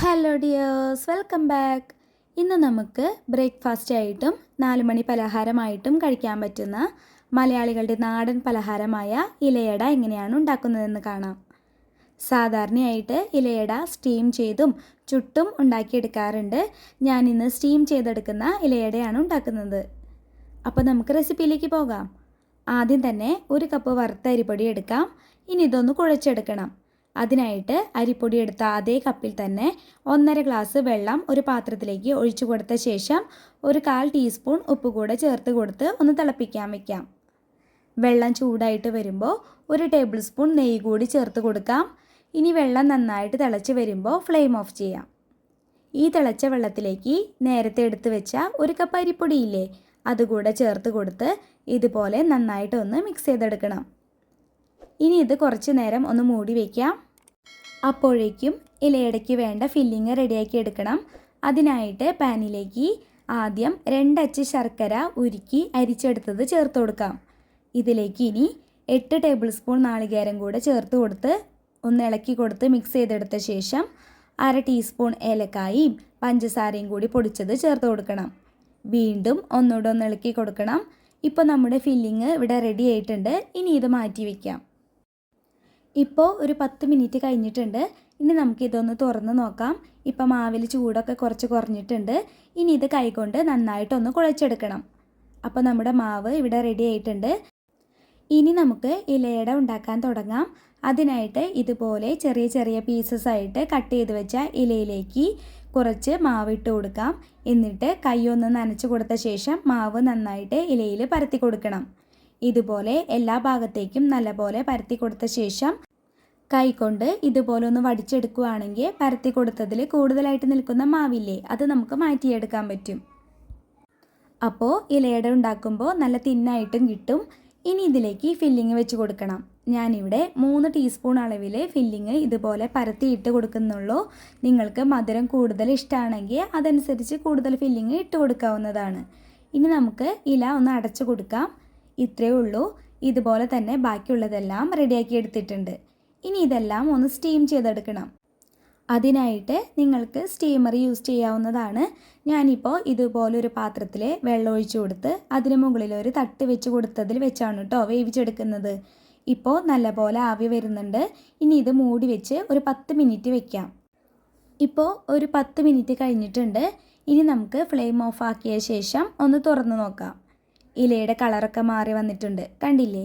Hello dears, welcome back. ഇന്ന് നമുക്ക് breakfast ആയിട്ടും 4 മണി പലഹാരമായിട്ടും കഴിക്കാൻ പറ്റുന്ന മലയാളികളുടെ നാടൻ പലഹാരമായ ഇലയട എങ്ങനെയാണ് ഉണ്ടാക്കുന്നതെന്ന് കാണാം. സാധാരണയായിട്ട് ഇലയട സ്റ്റീം ചെയ്തും ചുട്ടും ഉണ്ടാക്കിയെടുക്കാറുണ്ട്. ഞാനിന്ന് സ്റ്റീം ചെയ്തെടുക്കുന്ന ഇലയടയാണ് ഉണ്ടാക്കുന്നത്. അപ്പോൾ നമുക്ക് റെസിപ്പിയിലേക്ക് പോകാം. ആദ്യം തന്നെ 1 കപ്പ് വറുത്ത അരിപ്പൊടി എടുക്കാം. ഇനി ഇതൊന്ന് കുഴച്ചെടുക്കണം. അതിനായിട്ട് അരിപ്പൊടി എടുത്ത അതേ കപ്പിൽ തന്നെ 1.5 ഗ്ലാസ് വെള്ളം ഒരു പാത്രത്തിലേക്ക് ഒഴിച്ചു കൊടുത്ത ശേഷം 1/4 ടീസ്പൂൺ ഉപ്പ് കൂടെ ചേർത്ത് കൊടുത്ത് ഒന്ന് തിളപ്പിക്കാൻ വയ്ക്കാം. വെള്ളം ചൂടായിട്ട് വരുമ്പോൾ 1 ടേബിൾ സ്പൂൺ നെയ്യ് കൂടി ചേർത്ത് കൊടുക്കാം. ഇനി വെള്ളം നന്നായിട്ട് തിളച്ച് വരുമ്പോൾ ഫ്ലെയിം ഓഫ് ചെയ്യാം. ഈ തിളച്ച വെള്ളത്തിലേക്ക് നേരത്തെ എടുത്ത് വെച്ച 1 കപ്പ് അരിപ്പൊടിയില്ലേ, അതുകൂടെ ചേർത്ത് കൊടുത്ത് ഇതുപോലെ നന്നായിട്ടൊന്ന് മിക്സ് ചെയ്തെടുക്കണം. ഇനി ഇത് കുറച്ച് നേരം ഒന്ന് മൂടി വയ്ക്കാം. അപ്പോഴേക്കും ഇലയടയ്ക്ക് വേണ്ട ഫില്ലിങ് റെഡിയാക്കി എടുക്കണം. അതിനായിട്ട് പാനിലേക്ക് ആദ്യം 2 അച്ച് ശർക്കര ഉരുക്കി അരിച്ചെടുത്തത് ചേർത്ത് കൊടുക്കാം. ഇതിലേക്ക് ഇനി 8 ടേബിൾ സ്പൂൺ നാളികേരം കൂടെ ചേർത്ത് കൊടുത്ത് ഒന്ന് ഇളക്കി കൊടുത്ത് മിക്സ് ചെയ്തെടുത്ത ശേഷം 1/2 ടീസ്പൂൺ ഏലക്കായും പഞ്ചസാരയും കൂടി പൊടിച്ചത് ചേർത്ത് കൊടുക്കണം. വീണ്ടും ഒന്നുകൂടെ ഒന്ന് ഇളക്കി കൊടുക്കണം. ഇപ്പോൾ നമ്മുടെ ഫില്ലിങ് ഇവിടെ റെഡി ആയിട്ടുണ്ട്. ഇനി ഇത് മാറ്റി വയ്ക്കാം. ഇപ്പോൾ ഒരു 10 മിനിറ്റ് കഴിഞ്ഞിട്ടുണ്ട്. ഇനി നമുക്കിതൊന്ന് തുറന്ന് നോക്കാം. ഇപ്പോൾ മാവിൽ ചൂടൊക്കെ കുറച്ച് കുറഞ്ഞിട്ടുണ്ട്. ഇനി ഇത് കൈകൊണ്ട് നന്നായിട്ടൊന്ന് കുഴച്ചെടുക്കണം. അപ്പോൾ നമ്മുടെ മാവ് ഇവിടെ റെഡി ആയിട്ടുണ്ട്. ഇനി നമുക്ക് ഇലയട ഉണ്ടാക്കാൻ തുടങ്ങാം. അതിനായിട്ട് ഇതുപോലെ ചെറിയ ചെറിയ പീസസ് ആയിട്ട് കട്ട് ചെയ്ത് വെച്ച ഇലയിലേക്ക് കുറച്ച് മാവ് ഇട്ട് കൊടുക്കാം. എന്നിട്ട് കൈയൊന്ന് നനച്ച് കൊടുത്ത ശേഷം മാവ് നന്നായിട്ട് ഇലയിൽ പരത്തി കൊടുക്കണം. ഇതുപോലെ എല്ലാ ഭാഗത്തേക്കും നല്ലപോലെ പരത്തി കൊടുത്ത ശേഷം കൈകൊണ്ട് ഇതുപോലെ ഒന്ന് വടിച്ചെടുക്കുകയാണെങ്കിൽ പരത്തി കൊടുത്തതിൽ കൂടുതലായിട്ട് നിൽക്കുന്ന മാവില്ലേ, അത് നമുക്ക് മാറ്റിയെടുക്കാൻ പറ്റും. അപ്പോൾ ഇലയട ഉണ്ടാക്കുമ്പോൾ നല്ല തിന്നായിട്ടും കിട്ടും. ഇനി ഇതിലേക്ക് ഫില്ലിങ് വെച്ച് കൊടുക്കണം. ഞാനിവിടെ 3 ടീസ്പൂൺ അളവിൽ ഫില്ലിങ് ഇതുപോലെ പരത്തിയിട്ട് കൊടുക്കുന്നുള്ളൂ. നിങ്ങൾക്ക് മധുരം കൂടുതൽ ഇഷ്ടമാണെങ്കിൽ അതനുസരിച്ച് കൂടുതൽ ഫില്ലിങ് ഇട്ട് കൊടുക്കാവുന്നതാണ്. ഇനി നമുക്ക് ഇല ഒന്ന് അടച്ചു കൊടുക്കാം. ഇത്രയേ ഉള്ളൂ. ഇതുപോലെ തന്നെ ബാക്കിയുള്ളതെല്ലാം റെഡിയാക്കി എടുത്തിട്ടുണ്ട്. ഇനി ഇതെല്ലാം ഒന്ന് സ്റ്റീം ചെയ്തെടുക്കണം. അതിനായിട്ട് നിങ്ങൾക്ക് സ്റ്റീമർ യൂസ് ചെയ്യാവുന്നതാണ്. ഞാനിപ്പോൾ ഇതുപോലൊരു പാത്രത്തിൽ വെള്ളം ഒഴിച്ചു കൊടുത്ത് അതിന് മുകളിൽ ഒരു തട്ട് വെച്ച് കൊടുത്തതിൽ വെച്ചാണ് കേട്ടോ വേവിച്ചെടുക്കുന്നത്. ഇപ്പോൾ നല്ലപോലെ ആവി വരുന്നുണ്ട്. ഇനി ഇത് മൂടി വെച്ച് ഒരു 10 മിനിറ്റ് വെക്കാം. ഇപ്പോൾ ഒരു 10 മിനിറ്റ് കഴിഞ്ഞിട്ടുണ്ട്. ഇനി നമുക്ക് ഫ്ലെയിം ഓഫ് ആക്കിയ ശേഷം ഒന്ന് തുറന്ന് നോക്കാം. ഇലയുടെ കളറൊക്കെ മാറി വന്നിട്ടുണ്ട്, കണ്ടില്ലേ?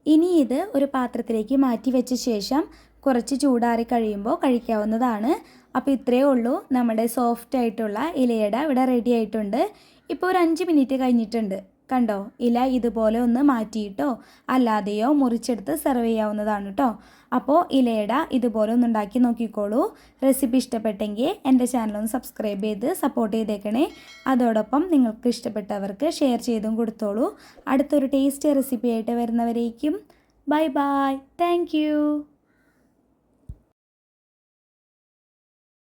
ഇനി ഇത് ഒരു പാത്രത്തിലേക്ക് മാറ്റി വെച്ച ശേഷം കുറച്ച് ചൂടാറി കഴിയുമ്പോൾ കഴിക്കാവുന്നതാണ്. അപ്പോൾ ഇത്രയേ ഉള്ളൂ. നമ്മുടെ സോഫ്റ്റ് ആയിട്ടുള്ള ഇലയട ഇവിടെ റെഡി ആയിട്ടുണ്ട്. ഇപ്പോൾ ഒരു 5 മിനിറ്റ് കഴിഞ്ഞിട്ടുണ്ട്. കണ്ടോ, ഇല ഇതുപോലെ ഒന്ന് മാറ്റിയിട്ടോ അല്ലാതെയോ മുറിച്ചെടുത്ത് സെർവ് ചെയ്യാവുന്നതാണ് കേട്ടോ. അപ്പോൾ ഇലയട ഇതുപോലെ ഒന്ന് ഉണ്ടാക്കി നോക്കിക്കോളൂ. റെസിപ്പി ഇഷ്ടപ്പെട്ടെങ്കിൽ എൻ്റെ ചാനലൊന്ന് സബ്സ്ക്രൈബ് ചെയ്ത് സപ്പോർട്ട് ചെയ്തേക്കണേ. അതോടൊപ്പം നിങ്ങൾക്ക് ഇഷ്ടപ്പെട്ടവർക്ക് ഷെയർ ചെയ്തും കൊടുത്തോളൂ. അടുത്തൊരു ടേസ്റ്റി റെസിപ്പി ആയിട്ട് വരുന്നവരേക്കും ബൈ ബൈ. Thank you.